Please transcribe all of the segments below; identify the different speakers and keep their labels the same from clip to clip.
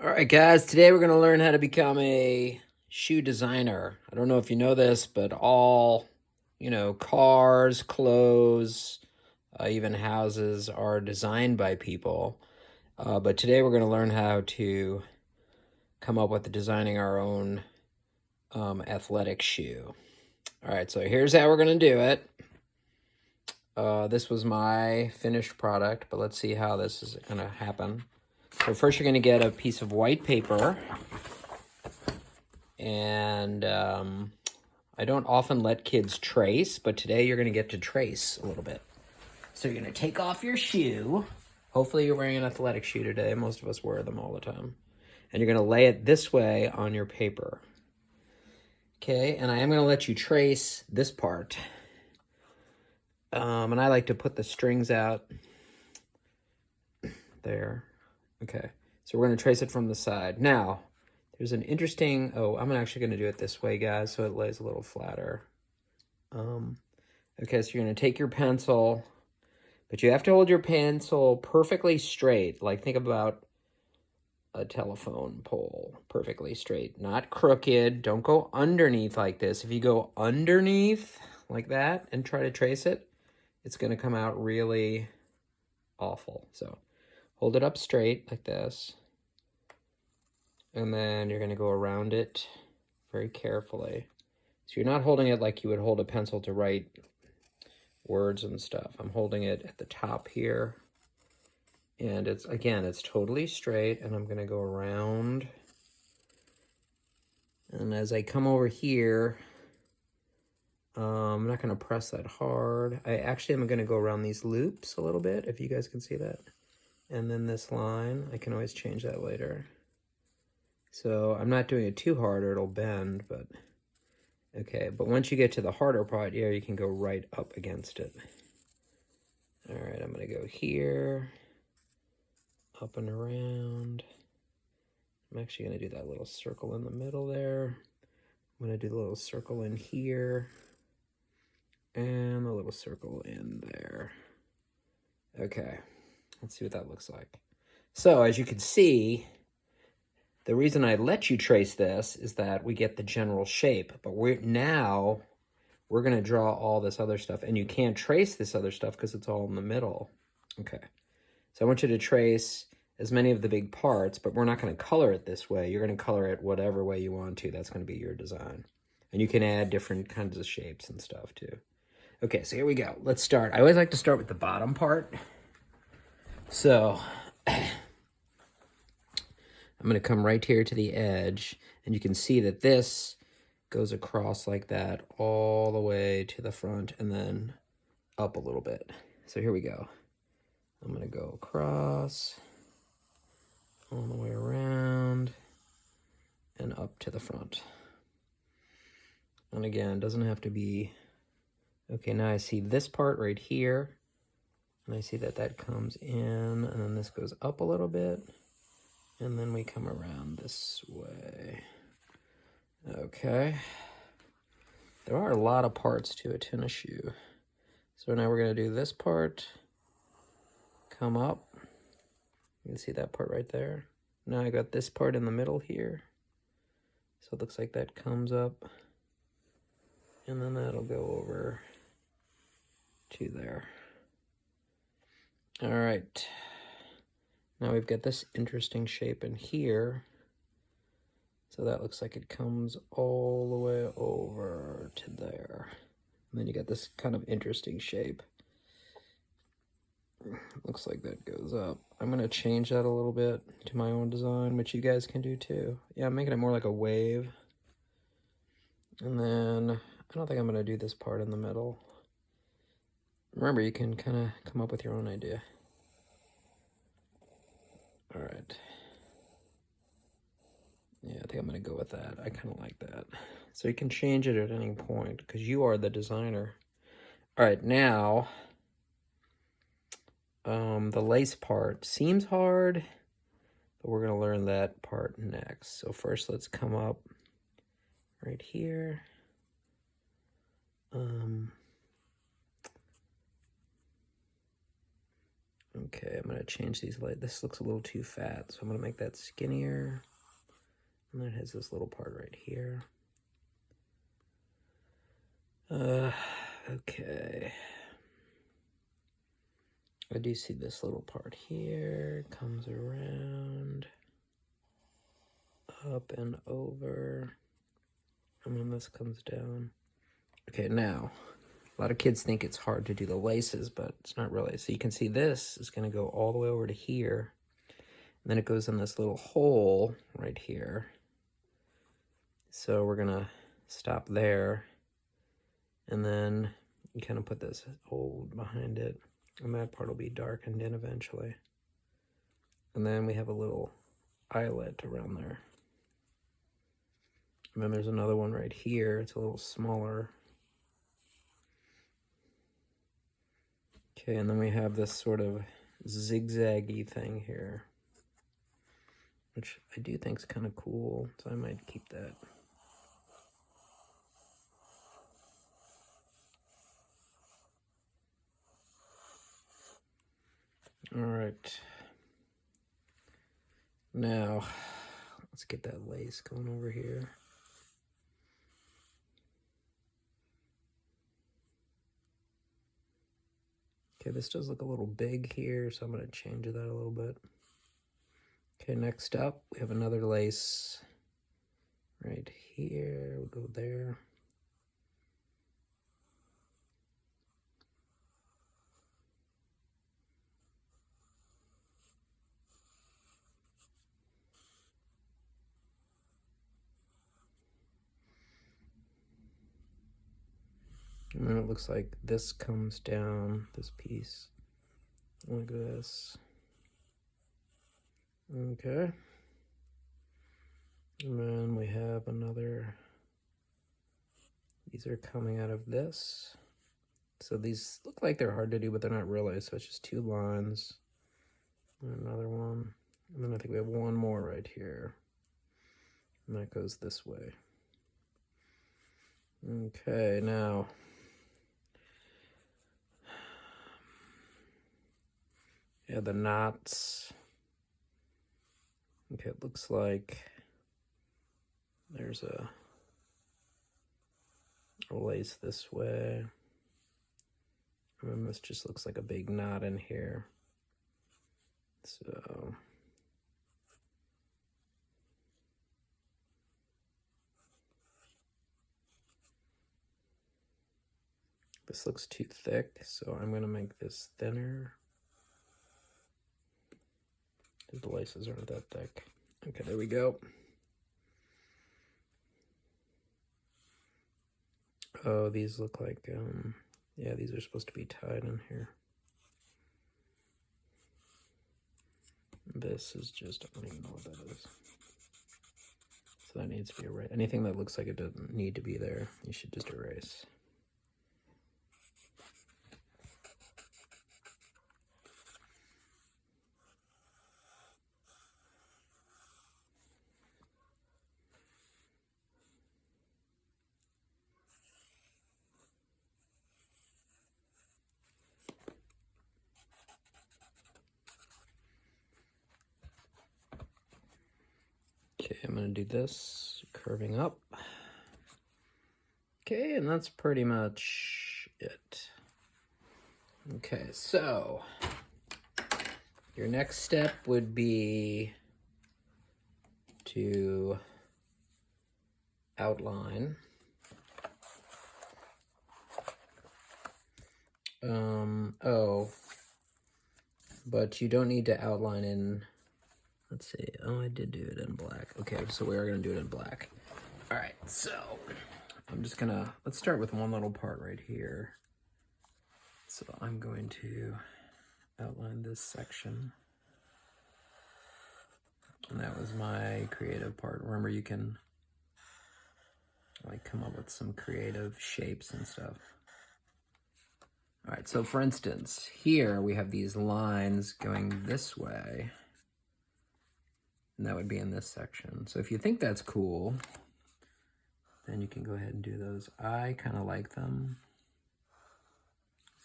Speaker 1: All right, guys, today we're going to learn how to become a shoe designer. I don't know if you know this, but all, cars, clothes, even houses are designed by people. But today we're going to learn how to come up with designing our own athletic shoe. All right, so here's how we're going to do it. This was my finished product, but let's see how this is going to happen. So first you're going to get a piece of white paper. And I don't often let kids trace, but today you're going to get to trace a little bit. So you're going to take off your shoe. Hopefully you're wearing an athletic shoe today. Most of us wear them all the time. And you're going to lay it this way on your paper. Okay, and I am going to let you trace this part. And I like to put the strings out there. Okay, so we're going to trace it from the side. Now, there's an interesting, I'm actually going to do it this way, guys, so it lays a little flatter. Okay, so you're going to take your pencil, but you have to hold your pencil perfectly straight. Like, think about a telephone pole, perfectly straight, not crooked. Don't go underneath like this. If you go underneath like that and try to trace it, it's going to come out really awful. So hold it up straight like this. And then you're going to go around it very carefully. So you're not holding it like you would hold a pencil to write words and stuff. I'm holding it at the top here. And it's totally straight. And I'm going to go around. And as I come over here, I'm not going to press that hard. I'm going to go around these loops a little bit, if you guys can see that. And then this line, I can always change that later. So I'm not doing it too hard or it'll bend, but okay. But once you get to the harder part here, you can go right up against it. All right, I'm gonna go here, up and around. I'm actually gonna do that little circle in the middle there. I'm gonna do the little circle in here and the little circle in there. Okay, let's see what that looks like. So as you can see, the reason I let you trace this is that we get the general shape, but we're going to draw all this other stuff, and you can't trace this other stuff because it's all in the middle. Okay, so I want you to trace as many of the big parts, but we're not going to color it this way. You're going to color it whatever way you want to. That's going to be your design. And you can add different kinds of shapes and stuff too. Okay, so here we go. Let's start. I always like to start with the bottom part. So I'm going to come right here to the edge, and you can see that this goes across like that all the way to the front and then up a little bit. So here we go. I'm going to go across all the way around and up to the front. And again, it doesn't have to be... Okay, now I see this part right here, and I see that that comes in, and then this goes up a little bit. And then we come around this way. Okay. There are a lot of parts to a tennis shoe. So now we're going to do this part. Come up. You can see that part right there. Now I got this part in the middle here. So it looks like that comes up. And then that'll go over to there. All right. Now we've got this interesting shape in here. So that looks like it comes all the way over to there. And then you got this kind of interesting shape. Looks like that goes up. I'm going to change that a little bit to my own design, which you guys can do too. Yeah, I'm making it more like a wave. And then I don't think I'm going to do this part in the middle. Remember, you can kind of come up with your own idea. All right. Yeah, I think I'm going to go with that. I kind of like that. So you can change it at any point because you are the designer. All right, now, the lace part seems hard, but we're going to learn that part next. So first, let's come up right here. Okay, I'm gonna change these light. This looks a little too fat, so I'm gonna make that skinnier. And then it has this little part right here. Okay. I do see this little part here, comes around, up and over, and then this comes down. Okay, now, a lot of kids think it's hard to do the laces, but it's not really. So you can see this is gonna go all the way over to here, and then it goes in this little hole right here. So we're gonna stop there, and then you kind of put this hole behind it, and that part will be darkened in eventually. And then we have a little eyelet around there. And then there's another one right here. It's a little smaller. Okay, and then we have this sort of zigzaggy thing here, which I do think is kind of cool, so I might keep that. All right. Now, let's get that lace going over here. Okay, this does look a little big here, so I'm going to change that a little bit. Okay, next up, we have another lace right here. We'll go there. And then it looks like this comes down, this piece, like this. Okay. And then we have another, these are coming out of this. So these look like they're hard to do, but they're not really. So it's just two lines, and another one. And then I think we have one more right here. And that goes this way. Okay, now, yeah, the knots. Okay, it looks like there's a lace this way. And then this just looks like a big knot in here. So this looks too thick, so I'm gonna make this thinner. The laces aren't that thick. Okay, there we go. Oh, these look like, yeah, these are supposed to be tied in here. This is just, I don't even know what that is. So that needs to be erased. Anything that looks like it doesn't need to be there, you should just erase. Okay, I'm gonna do this, curving up. Okay, and that's pretty much it. Okay, so your next step would be to outline. Oh, but you don't need to outline in, let's see, oh, I did do it in black. Okay, so we are gonna do it in black. All right, so I'm just gonna, let's start with one little part right here. So I'm going to outline this section. And that was my creative part. Remember, you can like come up with some creative shapes and stuff. All right, so for instance, here we have these lines going this way, and that would be in this section. So if you think that's cool, then you can go ahead and do those. I kind of like them.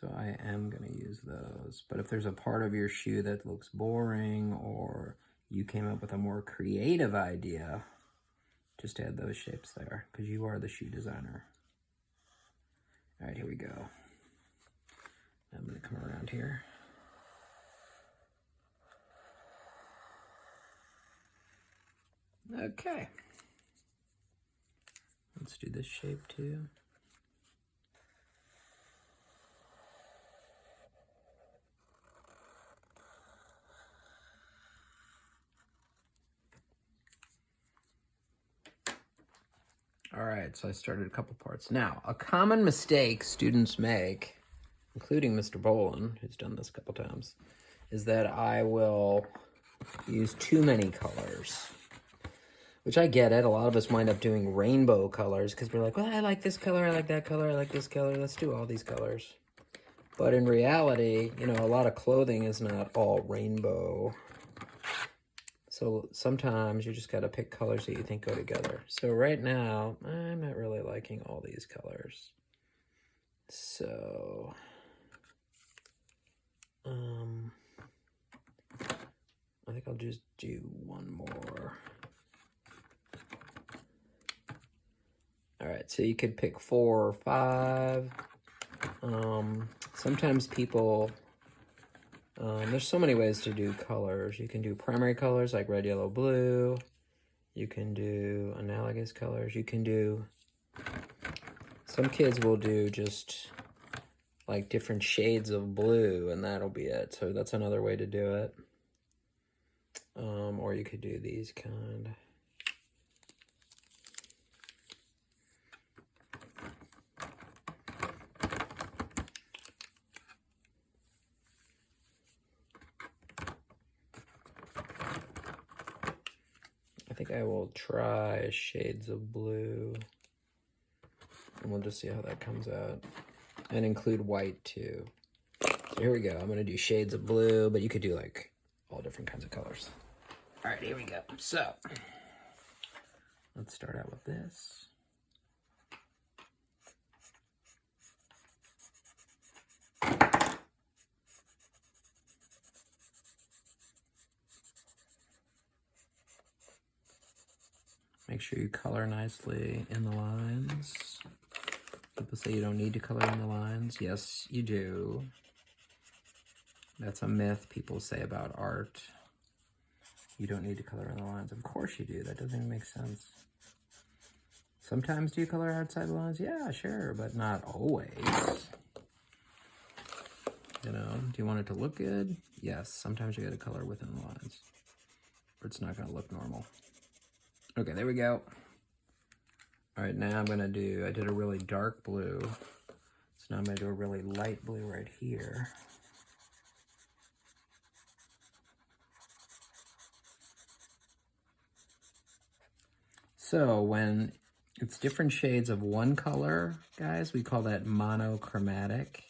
Speaker 1: So I am going to use those. But if there's a part of your shoe that looks boring, or you came up with a more creative idea, just add those shapes there, because you are the shoe designer. All right, here we go. I'm going to come around here. Okay. Let's do this shape too. All right, so I started a couple parts. Now, a common mistake students make, including Mr. Bolin, who's done this a couple times, is that I will use too many colors. Which I get it. A lot of us wind up doing rainbow colors because we're like, well, I like this color, I like that color, I like this color. Let's do all these colors. But in reality, you know, a lot of clothing is not all rainbow. So sometimes you just got to pick colors that you think go together. So right now, I'm not really liking all these colors. So, I think I'll just do one more. All right, so you could pick 4 or 5. Sometimes people, there's so many ways to do colors. You can do primary colors like red, yellow, blue. You can do analogous colors. You can do, some kids will do just like different shades of blue, and that'll be it. So that's another way to do it. Or you could do these kind. I think I will try shades of blue, and we'll just see how that comes out, and include white too. So here we go. I'm gonna do shades of blue, but you could do like all different kinds of colors. All right, here we go. So let's start out with this. Make sure you color nicely in the lines. People say you don't need to color in the lines. Yes, you do. That's a myth people say about art. You don't need to color in the lines. Of course you do. That doesn't even make sense. Sometimes do you color outside the lines? Yeah, sure, but not always. You know, do you want it to look good? Yes, sometimes you gotta color within the lines, or it's not gonna look normal. Okay, there we go. All right, now I'm gonna do, I did a really dark blue. So now I'm gonna do a really light blue right here. So when it's different shades of one color, guys, we call that monochromatic.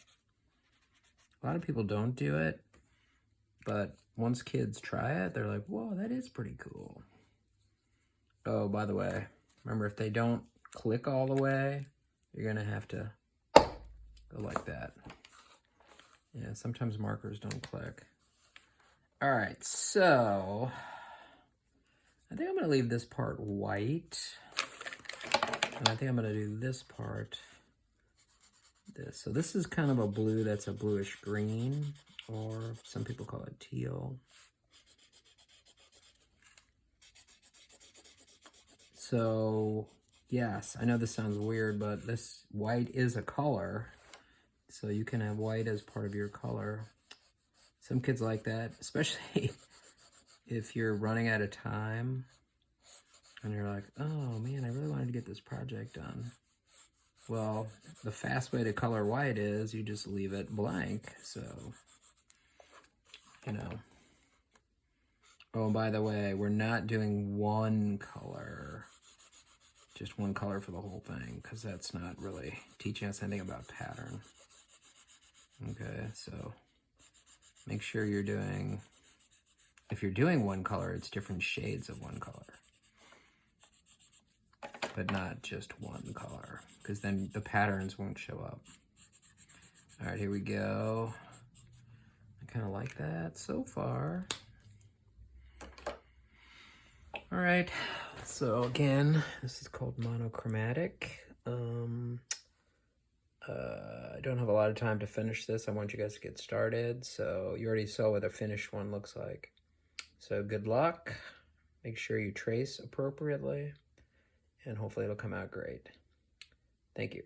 Speaker 1: A lot of people don't do it, but once kids try it, they're like, whoa, that is pretty cool. Oh, by the way, remember, if they don't click all the way, you're gonna have to go like that. Yeah, sometimes markers don't click. All right, so I think I'm gonna leave this part white, and I think I'm gonna do this part this. So this is kind of a blue that's a bluish green, or some people call it teal. So yes, I know this sounds weird, but this white is a color. So you can have white as part of your color. Some kids like that, especially if you're running out of time and you're like, oh man, I really wanted to get this project done. Well, the fast way to color white is you just leave it blank. So, you know. Oh, and by the way, we're not doing one color, just one color for the whole thing, because that's not really teaching us anything about pattern. Okay, so make sure you're doing, if you're doing one color, it's different shades of one color, but not just one color, because then the patterns won't show up. All right, here we go. I kind of like that so far. All right, so again, this is called monochromatic. I don't have a lot of time to finish this. I want you guys to get started. So you already saw what a finished one looks like. So good luck. Make sure you trace appropriately, and hopefully it'll come out great. Thank you.